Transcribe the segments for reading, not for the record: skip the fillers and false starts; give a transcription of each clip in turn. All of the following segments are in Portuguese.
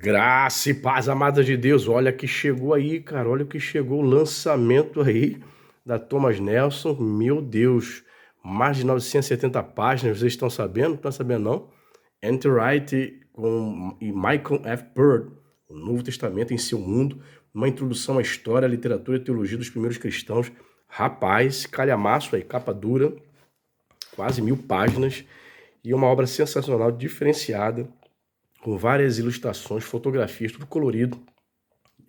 Graça e paz, amada de Deus. Olha que chegou aí, cara. Olha o que chegou o lançamento aí da Thomas Nelson. Meu Deus, mais de 970 páginas. Vocês estão sabendo? Não estão sabendo, não? Anti-Wright e Michael F. Bird, o Novo Testamento em seu mundo, uma introdução à história, à literatura e teologia dos primeiros cristãos. Rapaz, calhamaço aí, capa dura, quase 1000 páginas, e uma obra sensacional, diferenciada, com várias ilustrações, fotografias, tudo colorido,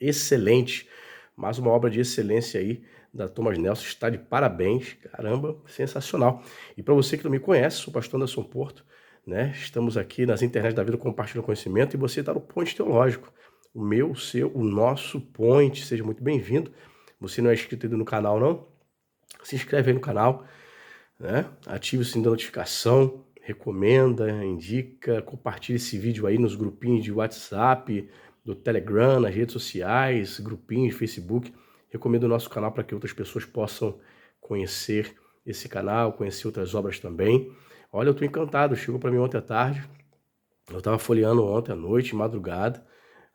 excelente. Mais uma obra de excelência aí da Thomas Nelson, está de parabéns, caramba, sensacional. E para você que não me conhece, sou o pastor Anderson Porto, né? Estamos aqui nas internet da vida compartilhando conhecimento e você está no Point Teológico, o meu, o seu, o nosso Point. Seja muito bem-vindo. Você não é inscrito ainda no canal, não? Se inscreve aí no canal, né? Ative o sininho da notificação, recomenda, indica, compartilha esse vídeo aí nos grupinhos de WhatsApp, do Telegram, nas redes sociais, grupinhos de Facebook. Recomendo o nosso canal para que outras pessoas possam conhecer esse canal, conhecer outras obras também. Olha, eu estou encantado, chegou para mim ontem à tarde, eu estava folheando ontem à noite, madrugada,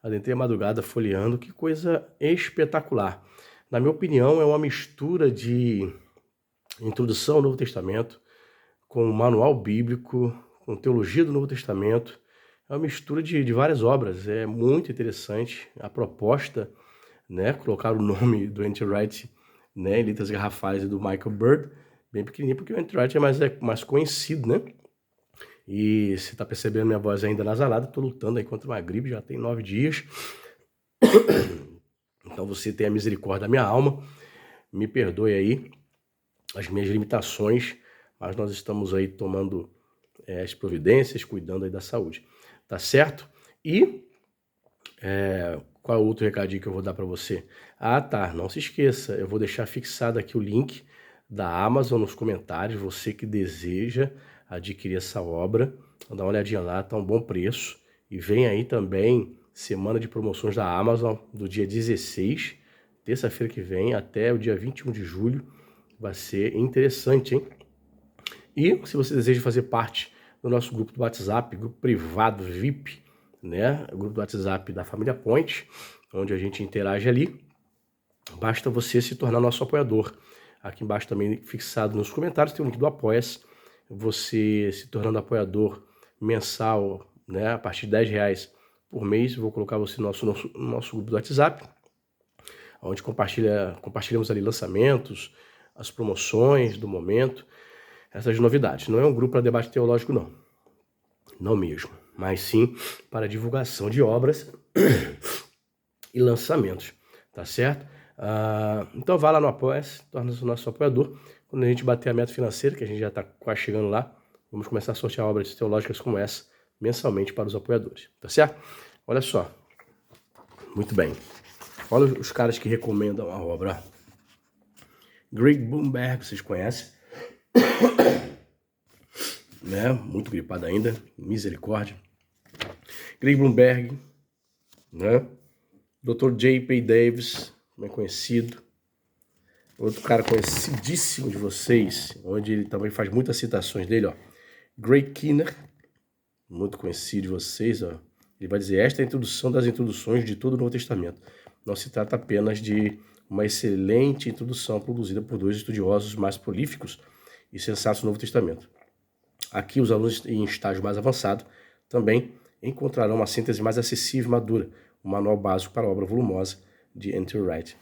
adentrei a madrugada folheando, que coisa espetacular. Na minha opinião, é uma mistura de introdução ao Novo Testamento, com manual bíblico, com teologia do Novo Testamento. É uma mistura de várias obras, é muito interessante a proposta, né? Colocar o nome do Anti-Wright, né, em letras garrafais, e do Michael Bird, bem pequenininho, porque o Anti-Wright é mais conhecido, né? E você está percebendo minha voz ainda nasalada, estou lutando aí contra uma gripe, já tem 9 dias. Então você tem a misericórdia da minha alma, me perdoe aí as minhas limitações, mas nós estamos aí tomando as providências, cuidando aí da saúde, tá certo? E qual é o outro recadinho que eu vou dar para você? Ah, tá, não se esqueça, eu vou deixar fixado aqui o link da Amazon nos comentários, você que deseja adquirir essa obra, dá uma olhadinha lá, tá um bom preço. E vem aí também semana de promoções da Amazon, do dia 16, terça-feira que vem, até o dia 21 de julho, vai ser interessante, hein? E se você deseja fazer parte do nosso grupo do WhatsApp, grupo privado VIP, né? O grupo do WhatsApp da família Point, onde a gente interage ali, basta você se tornar nosso apoiador. Aqui embaixo também fixado nos comentários tem o link do Apoia-se. Você se tornando apoiador mensal, né? A partir de R$10 por mês, vou colocar você no nosso grupo do WhatsApp, onde compartilhamos ali lançamentos, as promoções do momento, essas novidades. Não é um grupo para debate teológico, não. Não mesmo. Mas sim para divulgação de obras e lançamentos. Tá certo? Então vá lá no Apoia-se, torna-se o nosso apoiador. Quando a gente bater a meta financeira, que a gente já está quase chegando lá, vamos começar a sortear obras teológicas como essa mensalmente para os apoiadores. Tá certo? Olha só. Muito bem. Olha os caras que recomendam a obra. Greg Bloomberg, vocês conhecem? Né? Muito gripado ainda, misericórdia. Greg Bloomberg, né? Dr. J.P. Davis, bem conhecido. Outro cara conhecidíssimo de vocês, onde ele também faz muitas citações dele, ó. Greg Kinner, muito conhecido de vocês, ó. Ele vai dizer: esta é a introdução das introduções de todo o Novo Testamento. Não se trata apenas de uma excelente introdução produzida por dois estudiosos mais prolíficos e sensatos do Novo Testamento. Aqui, os alunos em estágio mais avançado também encontrarão uma síntese mais acessível e madura, um manual básico para a obra volumosa de Anti-Wright.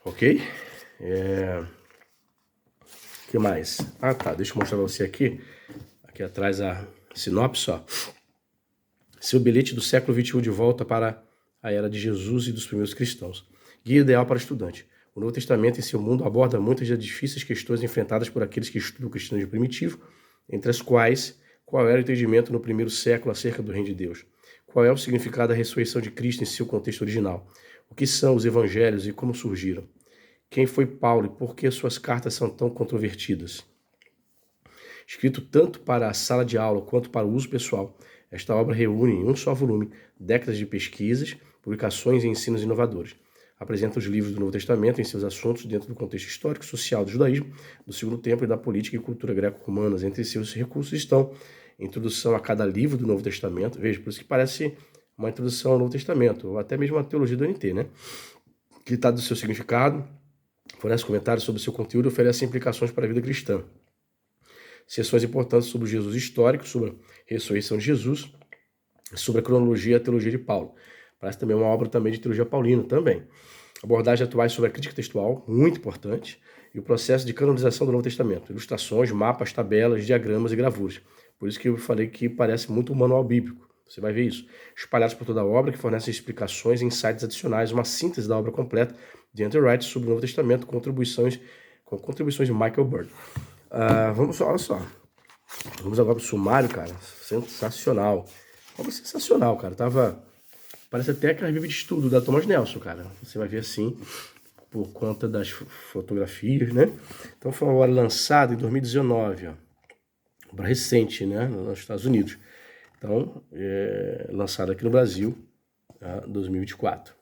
Ok? O que mais? Ah, tá. Deixa eu mostrar para você aqui. Aqui atrás a sinopse, ó. Seu bilhete do século XXI de volta para a era de Jesus e dos primeiros cristãos. Guia ideal para estudante. O Novo Testamento em seu mundo aborda muitas das difíceis questões enfrentadas por aqueles que estudam o cristianismo primitivo, entre as quais, qual era o entendimento no primeiro século acerca do reino de Deus? Qual é o significado da ressurreição de Cristo em seu contexto original? O que são os evangelhos e como surgiram? Quem foi Paulo e por que suas cartas são tão controvertidas? Escrito tanto para a sala de aula quanto para o uso pessoal, esta obra reúne em um só volume décadas de pesquisas, publicações e ensinos inovadores. Apresenta os livros do Novo Testamento em seus assuntos dentro do contexto histórico e social do judaísmo, do Segundo Templo e da política e cultura greco-romanas. Entre seus recursos estão introdução a cada livro do Novo Testamento. Veja, por isso que parece uma introdução ao Novo Testamento, ou até mesmo a teologia do NT, né? Que trata do seu significado, fornece comentários sobre o seu conteúdo e oferece implicações para a vida cristã. Seções importantes sobre o Jesus histórico, sobre a ressurreição de Jesus, sobre a cronologia e a teologia de Paulo. Parece também uma obra também de teologia paulina também. Abordagens atuais sobre a crítica textual, muito importante, e o processo de canonização do Novo Testamento. Ilustrações, mapas, tabelas, diagramas e gravuras. Por isso que eu falei que parece muito um manual bíblico. Você vai ver isso. Espalhados por toda a obra, que fornecem explicações e insights adicionais, uma síntese da obra completa de Andrew Wright sobre o Novo Testamento, com contribuições de Michael Bird. Olha só. Vamos agora pro sumário, cara. Sensacional. Obra sensacional, cara. Parece até aquela Bíblia de estudo da Thomas Nelson, cara. Você vai ver assim, por conta das fotografias, né? Então foi uma obra lançada em 2019, ó. Obra recente, né? Nos Estados Unidos. Então, lançada aqui no Brasil, 2024.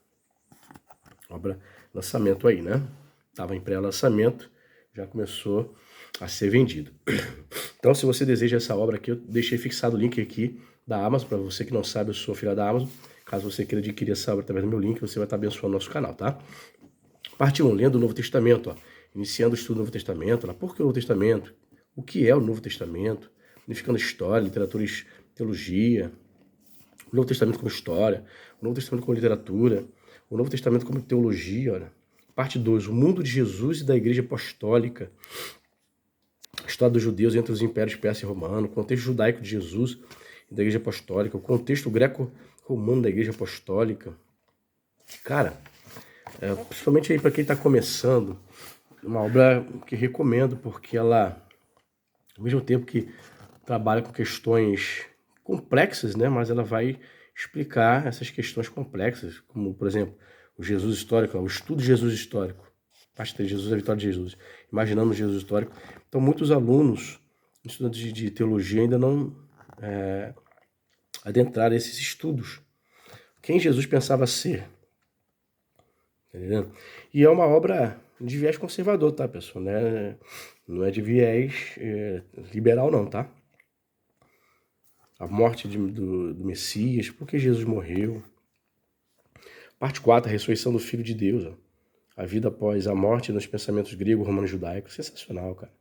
Obra, lançamento aí, né? Estava em pré-lançamento, já começou a ser vendido. Então, se você deseja essa obra aqui, eu deixei fixado o link aqui da Amazon. Para você que não sabe, eu sou filho da Amazon. Caso você queira adquirir essa obra através do meu link, você vai estar abençoando o nosso canal, tá? Parte 1, lendo o Novo Testamento, ó. Iniciando o estudo do Novo Testamento. Por que o Novo Testamento? O que é o Novo Testamento? Unificando história, literatura e teologia. O Novo Testamento como história. O Novo Testamento como literatura. O Novo Testamento como teologia, olha. Parte 2, o mundo de Jesus e da Igreja Apostólica. A história dos judeus entre os impérios persa e romano. O contexto judaico de Jesus e da Igreja Apostólica. O contexto greco-romano da Igreja Apostólica. Cara, principalmente aí para quem está começando, uma obra que recomendo, porque ela, ao mesmo tempo que trabalha com questões complexas, né, mas ela vai explicar essas questões complexas, como, por exemplo, o Jesus histórico, o estudo de Jesus histórico, parte 3, Jesus, a vitória de Jesus, imaginando o Jesus histórico. Então, muitos alunos, estudantes de teologia, ainda não adentraram esses estudos. Quem Jesus pensava ser? Entendeu? E é uma obra de viés conservador, tá, pessoal? Né? Não é de viés liberal, não, tá? A morte do Messias, por que Jesus morreu. Parte 4, a ressurreição do Filho de Deus. Ó. A vida após a morte nos pensamentos grego, romano e judaico. Sensacional, cara.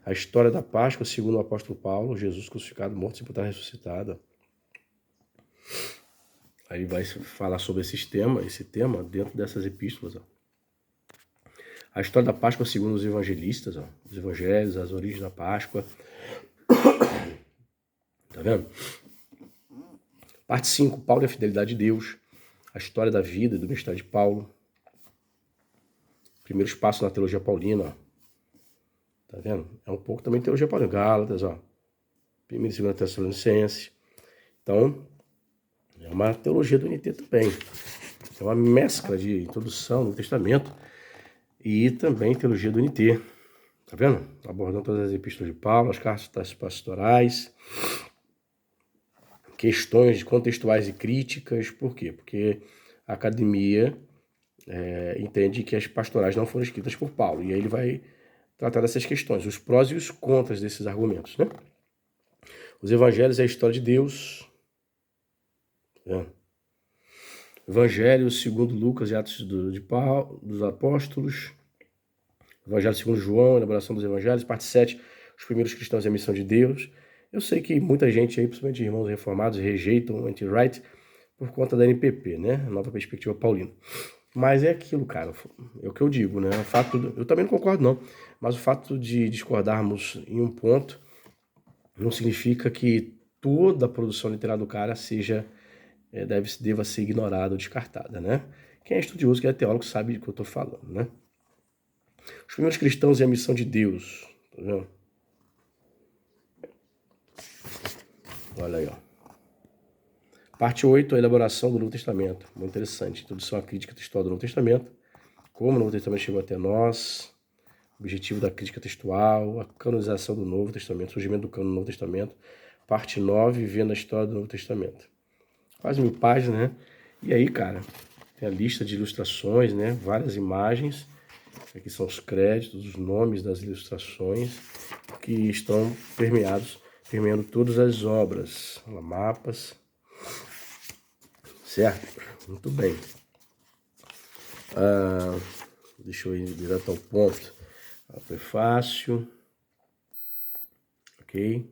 A história da Páscoa, segundo o apóstolo Paulo, Jesus crucificado, morto, sepultado, ressuscitado. Aí vai falar sobre esse tema dentro dessas epístolas. Ó. A história da Páscoa segundo os evangelistas, ó. Os evangelhos, as origens da Páscoa. Tá vendo? Parte 5, Paulo e a fidelidade de Deus. A história da vida e do ministério de Paulo. Primeiros passos na teologia paulina. Ó. Tá vendo? É um pouco também teologia paulina. Gálatas, ó. 1 e 2 Tessalonicenses. Então, é uma teologia do NT também. É uma mescla de introdução no Testamento e também teologia do NT. Tá vendo? Abordando todas as epístolas de Paulo, as cartas pastorais, questões contextuais e críticas. Por quê? Porque a academia entende que as pastorais não foram escritas por Paulo. E aí ele vai tratar dessas questões, os prós e os contras desses argumentos, né? Os evangelhos é a história de Deus. Tá vendo? Evangelho segundo Lucas e Atos de Paulo, dos Apóstolos. Evangelho segundo João, elaboração dos evangelhos. Parte 7, os primeiros cristãos e a missão de Deus. Eu sei que muita gente aí, principalmente irmãos reformados, rejeitam anti-right por conta da NPP, né? Nova Perspectiva Paulina. Mas é aquilo, cara, é o que eu digo, né? Eu também não concordo, não. Mas o fato de discordarmos em um ponto não significa que toda a produção literária do cara deva ser ignorada ou descartada, né? Quem é estudioso, quem é teólogo, sabe do que eu estou falando, né? Os primeiros cristãos e a missão de Deus, tá vendo? Olha aí, ó. Parte 8, a elaboração do Novo Testamento. Muito interessante. Introdução à crítica textual do Novo Testamento. Como o Novo Testamento chegou até nós. Objetivo da crítica textual. A canonização do Novo Testamento. Surgimento do cano do Novo Testamento. Parte 9, vendo a história do Novo Testamento. Quase 1000 páginas, né? E aí, cara, tem a lista de ilustrações, né? Várias imagens. Aqui são os créditos, os nomes das ilustrações que estão permeando todas as obras. Olha, mapas. certo? Muito bem. Deixa eu ir direto ao ponto. Prefácio. Ok.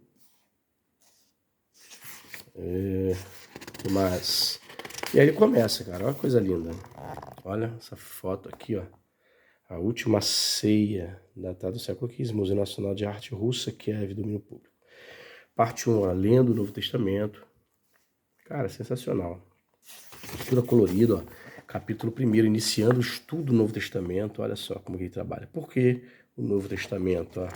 O que mais? E aí ele começa, cara. Olha que coisa linda. Olha essa foto aqui, ó. A Última Ceia, datada do século XV, Museu Nacional de Arte Russa, Kiev, domínio público. Parte 1, ó, lendo o Novo Testamento. Cara, sensacional. Tudo colorido, ó. Capítulo 1, iniciando o estudo do Novo Testamento. Olha só como que ele trabalha. Por que o Novo Testamento? Ó?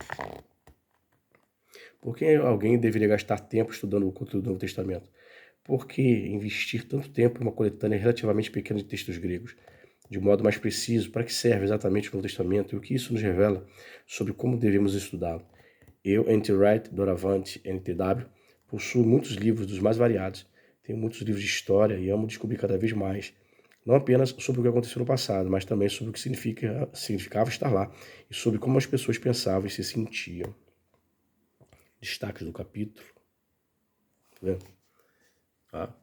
Por que alguém deveria gastar tempo estudando o conteúdo do Novo Testamento? Por que investir tanto tempo em uma coletânea relativamente pequena de textos gregos? De modo mais preciso, para que serve exatamente o Novo Testamento e o que isso nos revela sobre como devemos estudá-lo? Eu, N.T. Wright, Doravante, NTW, possuo muitos livros dos mais variados. Tenho muitos livros de história e amo descobrir cada vez mais. Não apenas sobre o que aconteceu no passado, mas também sobre o que significava estar lá e sobre como as pessoas pensavam e se sentiam. Destaques do capítulo. Tá vendo?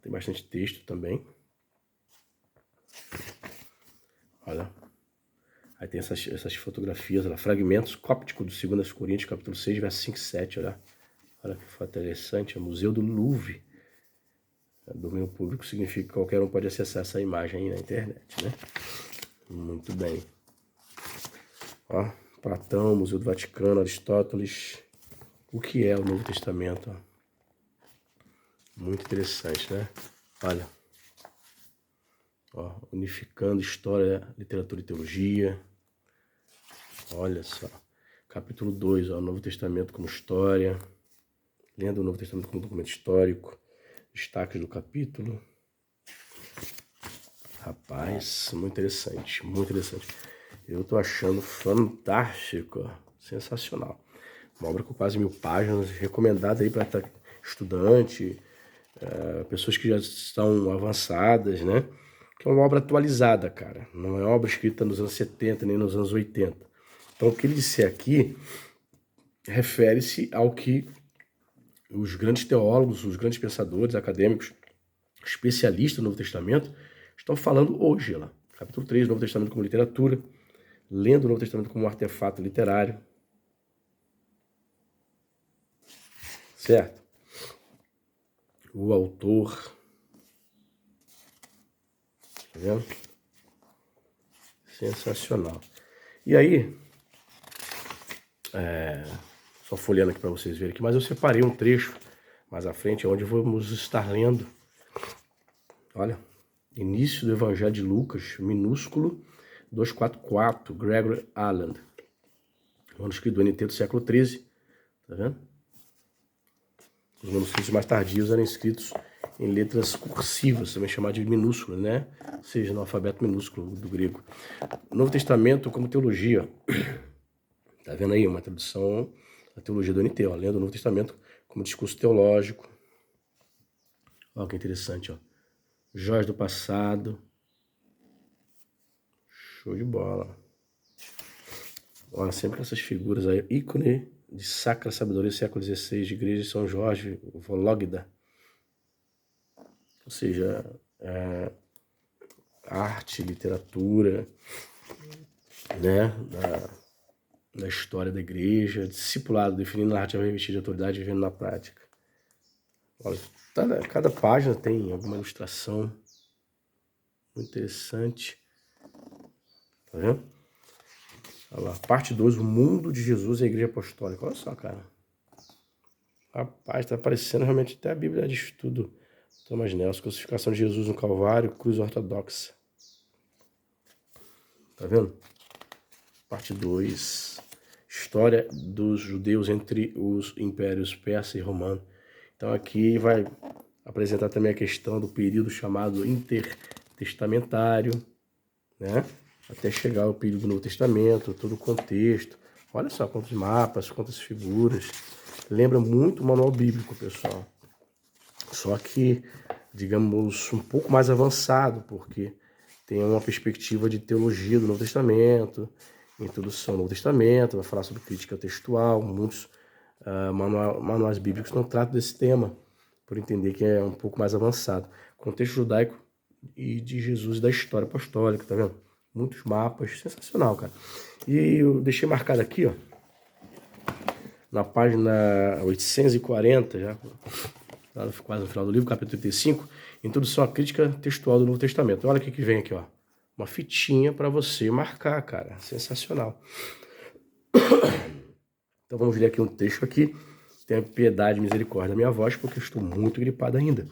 Tem bastante texto também. Olha. Aí tem essas fotografias, olha, fragmentos cópticos do 2 Coríntios, capítulo 6, verso 5 e 7, olha. Olha que foto interessante, é o Museu do Louvre. Domínio público significa que qualquer um pode acessar essa imagem aí na internet, né? Muito bem. Ó, Platão, Museu do Vaticano, Aristóteles. O que é o Novo Testamento? Ó? Muito interessante, né? Olha. Ó, unificando história, literatura e teologia. Olha só. Capítulo 2, ó, Novo Testamento como história. Lendo o Novo Testamento como documento histórico. Destaques do capítulo. Rapaz, muito interessante, muito interessante. Eu tô achando fantástico, ó, sensacional. Uma obra com quase 1000 páginas, recomendada aí para estudante, pessoas que já estão avançadas, né? Que é uma obra atualizada, cara. Não é obra escrita nos anos 70, nem nos anos 80. Então, o que ele disse aqui refere-se ao que os grandes teólogos, os grandes pensadores, acadêmicos, especialistas do Novo Testamento, estão falando hoje. Lá. Capítulo 3, Novo Testamento como literatura, lendo o Novo Testamento como um artefato literário. Certo? O autor. Tá vendo? Sensacional. E aí, só folheando aqui para vocês verem aqui, mas eu separei um trecho mais à frente, onde vamos estar lendo. Olha, início do Evangelho de Lucas, minúsculo, 244, Gregory Allen. Manuscrito do NT do século XIII. Tá vendo? Os manuscritos mais tardios eram escritos em letras cursivas, também chamado de minúsculo, né? Ou seja, no alfabeto minúsculo do grego. Novo Testamento como teologia. Tá vendo aí uma tradução da teologia do NT, ó, lendo o Novo Testamento como discurso teológico. Olha que interessante, ó. Joias do passado. Show de bola. Olha, sempre com essas figuras aí. Ícone de Sacra Sabedoria, século XVI, de Igreja de São Jorge, Vologda. Ou seja, arte, literatura, né, da história da igreja, discipulado, definindo a narrativa revestida de autoridade e vivendo na prática. Olha, cada página tem alguma ilustração muito interessante. Tá vendo? Olha lá, parte 2, o mundo de Jesus e a igreja apostólica. Olha só, cara. Rapaz, tá aparecendo realmente até a Bíblia de Estudo. Thomas Nelson, crucificação de Jesus no Calvário, cruz ortodoxa. Tá vendo? Parte 2. História dos judeus entre os impérios persa e romano. Então aqui vai apresentar também a questão do período chamado intertestamentário, né? Até chegar ao período do Novo Testamento, todo o contexto. Olha só quantos mapas, quantas figuras. Lembra muito o manual bíblico, pessoal. Só que, digamos, um pouco mais avançado, porque tem uma perspectiva de teologia do Novo Testamento, introdução ao Novo Testamento, vai falar sobre crítica textual, muitos manuais bíblicos não tratam desse tema, por entender que é um pouco mais avançado. Contexto judaico e de Jesus e da história apostólica, tá vendo? Muitos mapas, sensacional, cara. E eu deixei marcado aqui, ó, na página 840, já quase no final do livro, capítulo 35, introdução à crítica textual do Novo Testamento. Olha o que vem aqui, ó. Uma fitinha para você marcar, cara. Sensacional. Então vamos ler aqui um texto aqui. Tenha piedade e misericórdia da minha voz, porque eu estou muito gripado ainda.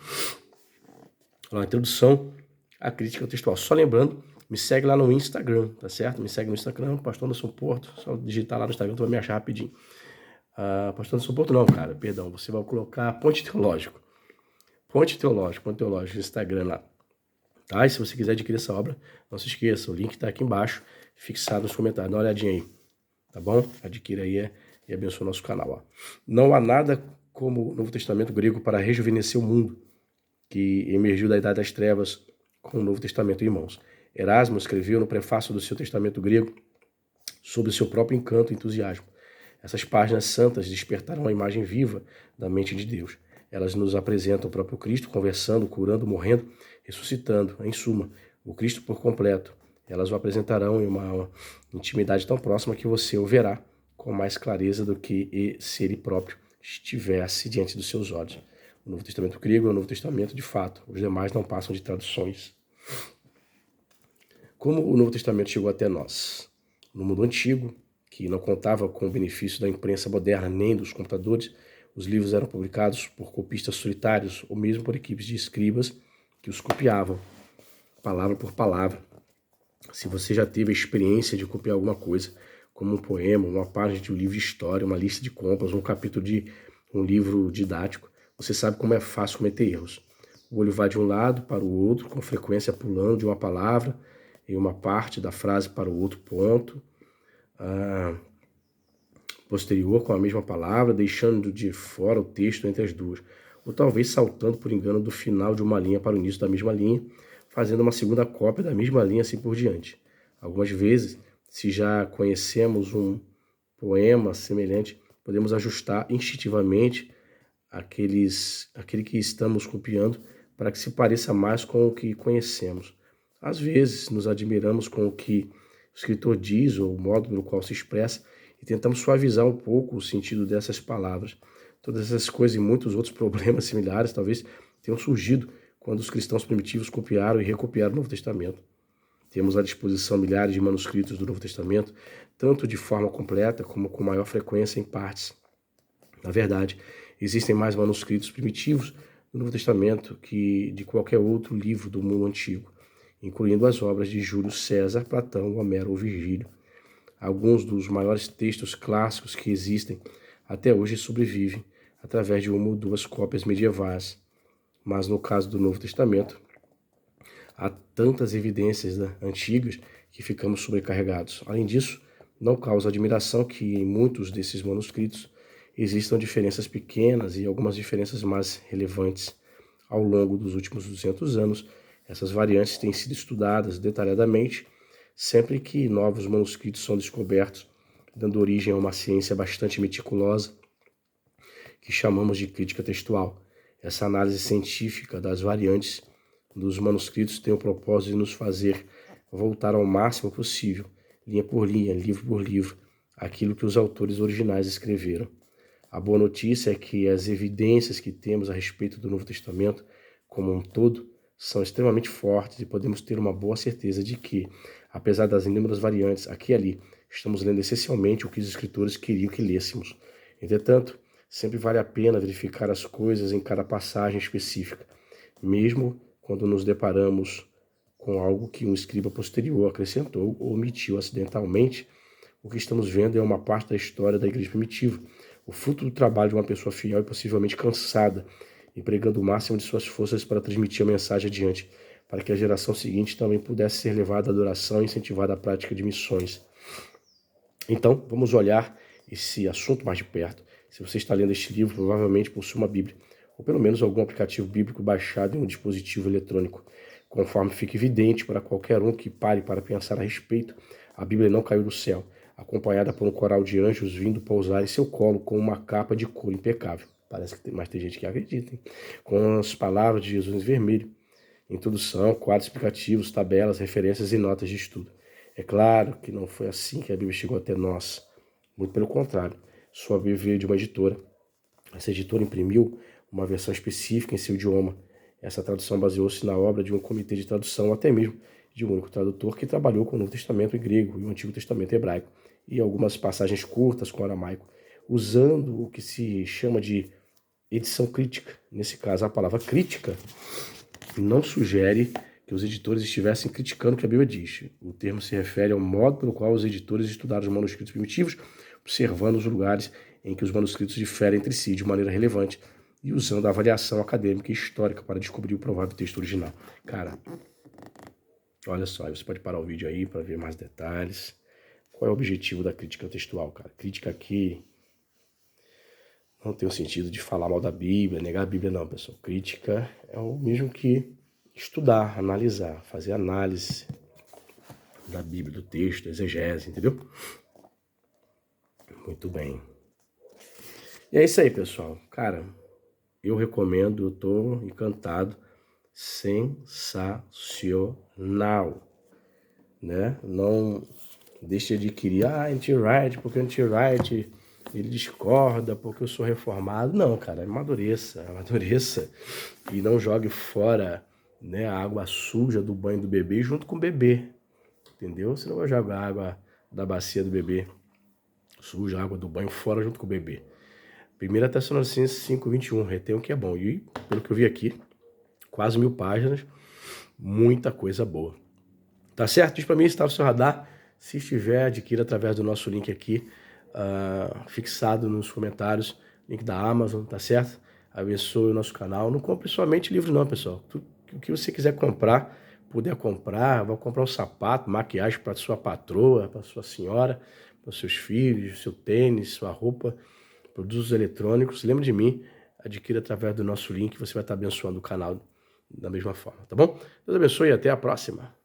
A introdução à crítica textual. Só lembrando, me segue lá no Instagram, tá certo? Me segue no Instagram, Pastor Anderson Porto. Só digitar lá no Instagram, tu vai me achar rapidinho. Pastor Anderson Porto não, cara, perdão. Você vai colocar Ponte Teológico. Ponte Teológico no Instagram lá. Tá? E se você quiser adquirir essa obra, não se esqueça, o link tá aqui embaixo, fixado nos comentários. Dá uma olhadinha aí, tá bom? Adquira aí e abençoe o nosso canal. Ó. Não há nada como o Novo Testamento grego para rejuvenescer o mundo, que emergiu da Idade das Trevas com o Novo Testamento em mãos. Erasmo escreveu no prefácio do seu Testamento grego sobre o seu próprio encanto e entusiasmo. Essas páginas santas despertaram a imagem viva da mente de Deus. Elas nos apresentam o próprio Cristo conversando, curando, morrendo, ressuscitando. Em suma, o Cristo por completo. Elas o apresentarão em uma intimidade tão próxima que você o verá com mais clareza do que se ele próprio estivesse diante dos seus olhos. O Novo Testamento grego é o Novo Testamento de fato. Os demais não passam de traduções. Como o Novo Testamento chegou até nós? No mundo antigo, que não contava com o benefício da imprensa moderna nem dos computadores, os livros eram publicados por copistas solitários ou mesmo por equipes de escribas que os copiavam, palavra por palavra. Se você já teve a experiência de copiar alguma coisa, como um poema, uma página de um livro de história, uma lista de compras, um capítulo de um livro didático, você sabe como é fácil cometer erros. O olho vai de um lado para o outro, com frequência pulando de uma palavra em uma parte da frase para o outro ponto posterior com a mesma palavra, deixando de fora o texto entre as duas, ou talvez saltando por engano do final de uma linha para o início da mesma linha, fazendo uma segunda cópia da mesma linha assim por diante. Algumas vezes, se já conhecemos um poema semelhante, podemos ajustar instintivamente aquele que estamos copiando para que se pareça mais com o que conhecemos. Às vezes, nos admiramos com o que o escritor diz ou o modo pelo qual se expressa e tentamos suavizar um pouco o sentido dessas palavras. Todas essas coisas e muitos outros problemas similares talvez tenham surgido quando os cristãos primitivos copiaram e recopiaram o Novo Testamento. Temos à disposição milhares de manuscritos do Novo Testamento, tanto de forma completa como com maior frequência em partes. Na verdade, existem mais manuscritos primitivos do Novo Testamento que de qualquer outro livro do mundo antigo, incluindo as obras de Júlio César, Platão, Homero ou Virgílio. Alguns dos maiores textos clássicos que existem até hoje sobrevivem através de uma ou duas cópias medievais. Mas no caso do Novo Testamento, há tantas evidências antigas que ficamos sobrecarregados. Além disso, não causa admiração que em muitos desses manuscritos existam diferenças pequenas e algumas diferenças mais relevantes. Ao longo dos últimos 200 anos, essas variantes têm sido estudadas detalhadamente sempre que novos manuscritos são descobertos, dando origem a uma ciência bastante meticulosa que chamamos de crítica textual. Essa análise científica das variantes dos manuscritos tem o propósito de nos fazer voltar ao máximo possível, linha por linha, livro por livro, aquilo que os autores originais escreveram. A boa notícia é que as evidências que temos a respeito do Novo Testamento, como um todo, são extremamente fortes e podemos ter uma boa certeza de que, apesar das inúmeras variantes aqui e ali, estamos lendo essencialmente o que os escritores queriam que lêssemos. Entretanto, sempre vale a pena verificar as coisas em cada passagem específica, mesmo quando nos deparamos com algo que um escriba posterior acrescentou ou omitiu acidentalmente. O que estamos vendo é uma parte da história da igreja primitiva, o fruto do trabalho de uma pessoa fiel e possivelmente cansada, empregando o máximo de suas forças para transmitir a mensagem adiante, para que a geração seguinte também pudesse ser levada à adoração e incentivada à prática de missões. Então, vamos olhar esse assunto mais de perto. Se você está lendo este livro, provavelmente possui uma Bíblia, ou pelo menos algum aplicativo bíblico baixado em um dispositivo eletrônico. Conforme fica evidente para qualquer um que pare para pensar a respeito, a Bíblia não caiu do céu, acompanhada por um coral de anjos vindo pousar em seu colo com uma capa de couro impecável. Parece que tem gente que acredita, hein? Com as palavras de Jesus em vermelho. introdução, quadros explicativos, tabelas, referências e notas de estudo. É claro que não foi assim que a Bíblia chegou até nós. Muito pelo contrário. Sua Bíblia veio de uma editora. Essa editora imprimiu uma versão específica em seu idioma. Essa tradução baseou-se na obra de um comitê de tradução, ou até mesmo de um único tradutor que trabalhou com o Novo Testamento em grego e o Antigo Testamento em hebraico, e algumas passagens curtas com aramaico, usando o que se chama de edição crítica. Nesse caso, a palavra crítica não sugere que os editores estivessem criticando o que a Bíblia diz. O termo se refere ao modo pelo qual os editores estudaram os manuscritos primitivos, observando os lugares em que os manuscritos diferem entre si de maneira relevante e usando a avaliação acadêmica e histórica para descobrir o provável texto original. Cara, olha só, você pode parar o vídeo aí para ver mais detalhes. Qual é o objetivo da crítica textual, cara? Crítica aqui não tem o sentido de falar mal da Bíblia, negar a Bíblia não, pessoal. Crítica é o mesmo que estudar, analisar, fazer análise da Bíblia, do texto, exegese, entendeu? Muito bem. E é isso aí, pessoal. Cara, eu recomendo, eu tô encantado. Sensacional, né? Não deixe de adquirir, anti-right, porque anti-right ele discorda, porque eu sou reformado. Não, cara, amadureça, e não jogue fora, né, a água suja do banho do bebê junto com o bebê, entendeu? Você não vai jogar a água da bacia do bebê suja, a água do banho fora junto com o bebê. 1 Tessalonicenses 5:21, retém o que é bom. E, pelo que eu vi aqui, quase 1000 páginas, muita coisa boa. Tá certo? Diz pra mim se tá no seu radar. Se estiver, adquira através do nosso link aqui, fixado nos comentários, link da Amazon, tá certo? Abençoe o nosso canal. Não compre somente livro não, pessoal. O que você quiser comprar, puder comprar, vai comprar um sapato, maquiagem para sua patroa, para sua senhora, para seus filhos, seu tênis, sua roupa, produtos eletrônicos. Lembre de mim, adquira através do nosso link, você vai estar abençoando o canal da mesma forma, tá bom? Deus abençoe e até a próxima.